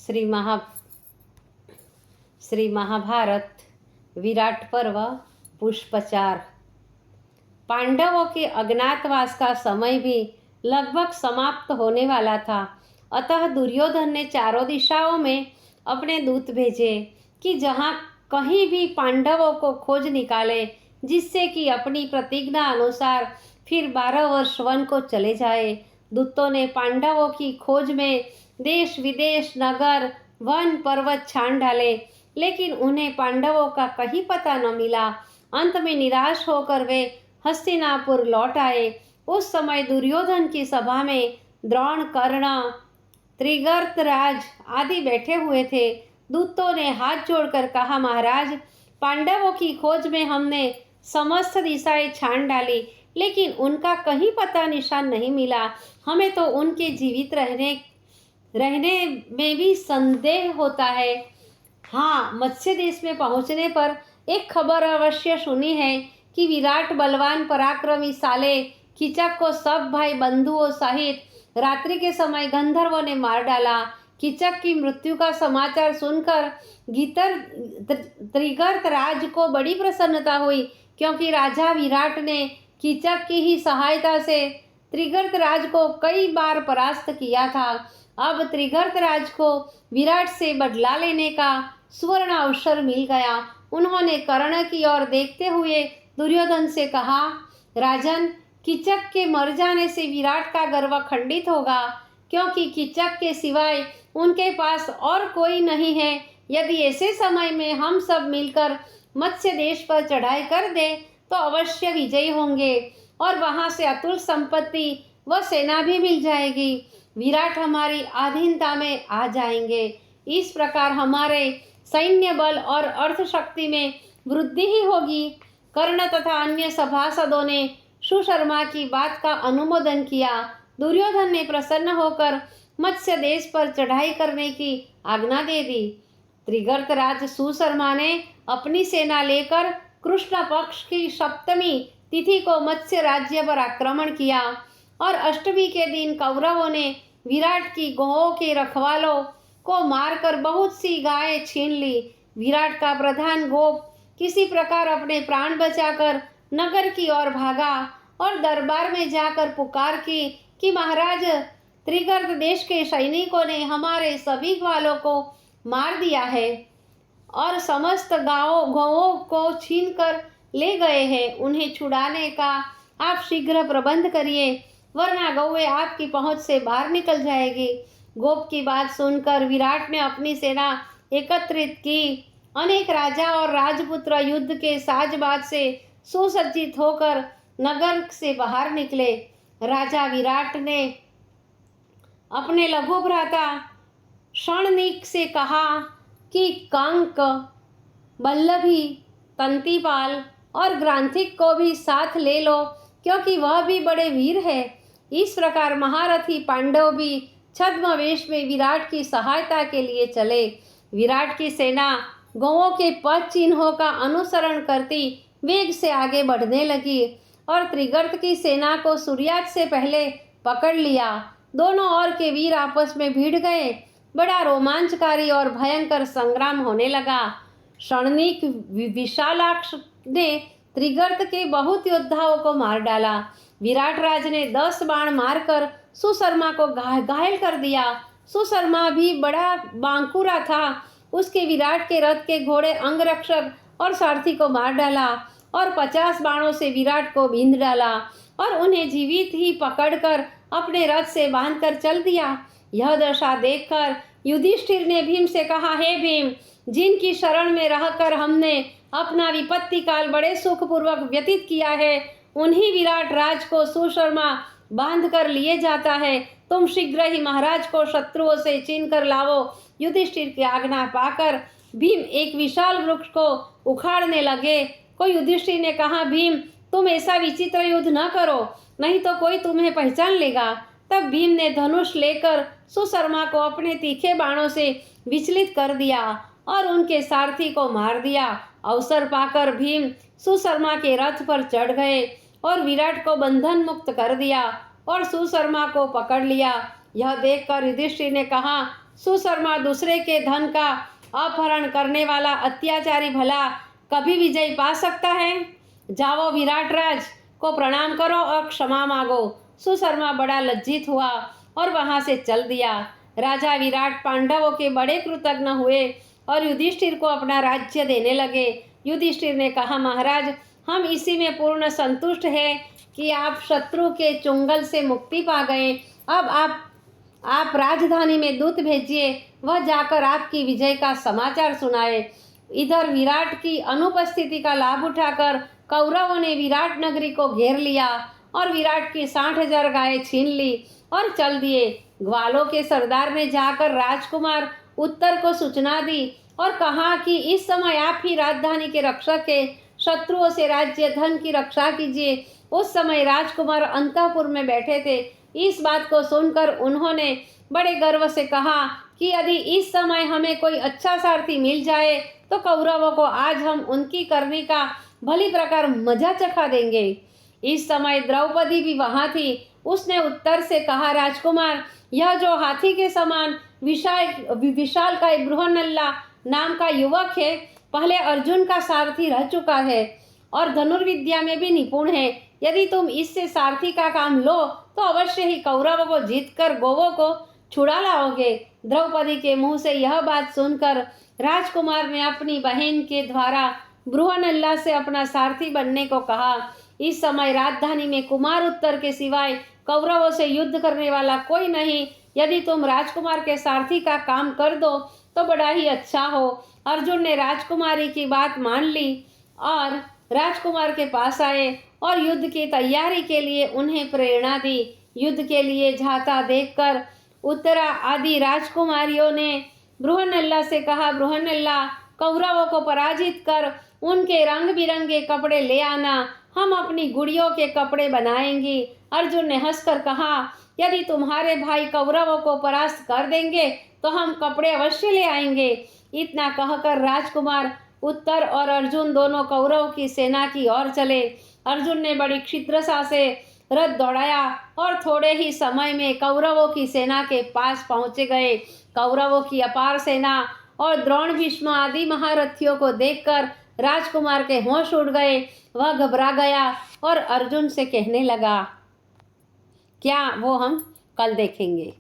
श्री महाभारत विराट पर्व पुष्पचार। पांडवों के अज्ञातवास का समय भी लगभग समाप्त होने वाला था। अतः दुर्योधन ने चारों दिशाओं में अपने दूत भेजे कि जहाँ कहीं भी पांडवों को खोज निकाले, जिससे कि अपनी प्रतिज्ञा अनुसार फिर 12 वर्ष वन को चले जाए। दूतों ने पांडवों की खोज में देश विदेश नगर वन पर्वत छान डाले, लेकिन उन्हें पांडवों का कहीं पता न मिला। अंत में निराश होकर वे हस्तिनापुर लौट आए। उस समय दुर्योधन की सभा में द्रोण, कर्ण, त्रिगर्तराज आदि बैठे हुए थे। दूतों ने हाथ जोड़कर कहा, महाराज, पांडवों की खोज में हमने समस्त दिशाएं छान डाली, लेकिन उनका कहीं पता निशान नहीं मिला। हमें तो उनके जीवित रहने में भी संदेह होता है। हाँ, मत्स्य देश में पहुंचने पर एक खबर अवश्य सुनी है कि विराट बलवान पराक्रमी साले कीचक को सब भाई बंधुओं सहित रात्रि के समय गंधर्वों ने मार डाला। कीचक की मृत्यु का समाचार सुनकर त्रिगर्तराज को बड़ी प्रसन्नता हुई, क्योंकि राजा विराट ने कीचक की ही सहायता से त्रिगर्तराज को कई बार परास्त किया था। अब त्रिगर्तराज को विराट से बदला लेने का सुवर्ण अवसर मिल गया। उन्होंने कर्ण की ओर देखते हुए दुर्योधन से कहा, राजन, कीचक के मर जाने से विराट का गर्व खंडित होगा, क्योंकि कीचक के सिवाय उनके पास और कोई नहीं है। यदि ऐसे समय में हम सब मिलकर मत्स्य देश पर चढ़ाई कर दे तो अवश्य विजयी होंगे और वहां से अतुल संपत्ति व सेना भी मिल जाएगी। विराट हमारी अधीनता में आ जाएंगे। इस प्रकार हमारे सैन्य बल और अर्थ शक्ति में वृद्धि ही होगी। कर्ण तथा अन्य सभासदों ने सुशर्मा की बात का अनुमोदन किया। दुर्योधन ने प्रसन्न होकर मत्स्य देश पर चढ़ाई करने की आज्ञा दे दी। त्रिगर्तराज सुशर्मा ने अपनी सेना लेकर कृष्ण पक्ष की सप्तमी तिथि को मत्स्य राज्य पर आक्रमण किया और अष्टमी के दिन कौरवों ने विराट की गौओं के रखवालों को मारकर बहुत सी गायें छीन ली। विराट का प्रधान गोप किसी प्रकार अपने प्राण बचाकर नगर की ओर भागा और दरबार में जाकर पुकार की कि महाराज, त्रिगर्त देश के सैनिकों ने हमारे सभी ग्वालों को मार दिया है और समस्त गौओं को छीन कर ले गए हैं। उन्हें छुड़ाने का आप शीघ्र प्रबंध करिए, वरना गौएं आपकी पहुंच से बाहर निकल जाएगी। गोप की बात सुनकर विराट ने अपनी सेना एकत्रित की। अनेक राजा और राजपुत्र युद्ध के साजबाज से सुसज्जित होकर नगर से बाहर निकले। राजा विराट ने अपने लघु भ्राता शणनिक से कहा कि कंक, बल्लभी, तंतीपाल और ग्रांथिक को भी साथ ले लो, क्योंकि वह भी बड़े वीर है। इस प्रकार महारथी पांडव भी छद्मवेश में विराट की सहायता के लिए चले। विराट की सेना गौओं के पद चिन्हों का अनुसरण करती वेग से आगे बढ़ने लगी और त्रिगर्त की सेना को सूर्यास्त से पहले पकड़ लिया। दोनों ओर के वीर आपस में भिड़ गए। बड़ा रोमांचकारी और भयंकर संग्राम होने लगा। शणनिक विशालाक्ष ने त्रिगर्त के बहुत योद्धाओं को मार डाला। विराट राज ने 10 बाण मारकर सुशर्मा को घायल कर दिया। सुशर्मा भी बड़ा बांकुरा था। उसके विराट के रथ के घोड़े, अंगरक्षक और सारथी को मार डाला और 50 बाणों से विराट को बींध डाला और उन्हें जीवित ही पकड़कर अपने रथ से बांधकर चल दिया। यह दशा देखकर युधिष्ठिर ने भीम से कहा, हे भीम, जिनकी शरण में रहकर हमने अपना विपत्ति काल बड़े सुखपूर्वक व्यतीत किया है, उन्हीं विराट राज को सुशर्मा बांध कर लिए जाता है। तुम शीघ्र ही महाराज को शत्रुओं से छीन कर लावो। युधिष्ठिर की आज्ञा पाकर भीम एक विशाल वृक्ष को उखाड़ने लगे। कोई युधिष्ठिर ने कहा, भीम, तुम ऐसा विचित्र युद्ध न करो, नहीं तो कोई तुम्हें पहचान लेगा। तब भीम ने धनुष लेकर सुशर्मा को अपने तीखे बाणों से विचलित कर दिया और उनके सारथी को मार दिया। अवसर पाकर भीम सुशर्मा के रथ पर चढ़ गए और विराट को बंधन मुक्त कर दिया और सुशर्मा को पकड़ लिया यह देखकर युधिष्ठिर ने कहा, सुशर्मा, दूसरे के धन का अपहरण करने वाला अत्याचारी भला कभी विजय पा सकता है? जाओ, विराट राज को प्रणाम करो और क्षमा मांगो। सुशर्मा बड़ा लज्जित हुआ और वहां से चल दिया। राजा विराट पांडवों के बड़े कृतज्ञ हुए और युधिष्ठिर को अपना राज्य देने लगे। युधिष्ठिर ने कहा, महाराज, हम इसी में पूर्ण संतुष्ट हैं कि आप शत्रु के चुंगल से मुक्ति पा गए। अब आप राजधानी में दूत भेजिए, वह जाकर आपकी विजय का समाचार सुनाए। इधर विराट की अनुपस्थिति का लाभ उठाकर कौरवों ने विराट नगरी को घेर लिया और विराट की 60,000 गायें छीन ली और चल दिए। ग्वालों के सरदार ने जाकर राजकुमार उत्तर को सूचना दी और कहा कि इस समय आप ही राजधानी के रक्षक के, शत्रुओं से राज्य धन की रक्षा कीजिए। उस समय राजकुमार अंतःपुर में बैठे थे। इस बात को सुनकर उन्होंने बड़े गर्व से कहा कि यदि इस समय हमें कोई अच्छा सारथी मिल जाए तो कौरवों को आज हम उनकी करनी का भली प्रकार मजा चखा देंगे। इस समय द्रौपदी भी वहां थी। उसने उत्तर से कहा, राजकुमार, यह जो हाथी के समान विशालकाय बृहन्नला नाम का युवक है, पहले अर्जुन का सारथी रह चुका है और धनुर्विद्या में भी निपुण है। यदि तुम इससे सारथी का काम लो तो अवश्य ही कौरवों को जीतकर गौवों को छुड़ा लाओगे। द्रौपदी के मुंह से यह बात सुनकर राजकुमार ने अपनी बहन के द्वारा बृहन्नला से अपना सारथी बनने को कहा। इस समय राजधानी में कुमार उत्तर के सिवाय कौरवों से युद्ध करने वाला कोई नहीं। यदि तुम राजकुमार के सारथी का काम कर दो तो बड़ा ही अच्छा हो। अर्जुन ने राजकुमारी की बात मान ली और राजकुमार के पास आए और युद्ध की तैयारी के लिए उन्हें प्रेरणा दी। युद्ध के लिए जाता देखकर उत्तरा आदि राजकुमारियों ने बृहन्नला से कहा, बृहन्नला, कौरवों को पराजित कर उनके रंग बिरंगे कपड़े ले आना, हम अपनी गुड़ियों के कपड़े बनाएंगी। अर्जुन ने हंसकर कहा, यदि तुम्हारे भाई कौरवों को परास्त कर देंगे तो हम कपड़े अवश्य ले आएंगे। इतना कहकर राजकुमार उत्तर और अर्जुन दोनों कौरवों की सेना की ओर चले। अर्जुन ने बड़ी क्षिप्रता से रथ दौड़ाया और थोड़े ही समय में कौरवों की सेना के पास पहुंचे गए। कौरवों की अपार सेना और द्रोण, भीष्म आदि महारथियों को देखकर राजकुमार के होश उड़ गए। वह घबरा गया और अर्जुन से कहने लगा, क्या वो हम कल देखेंगे।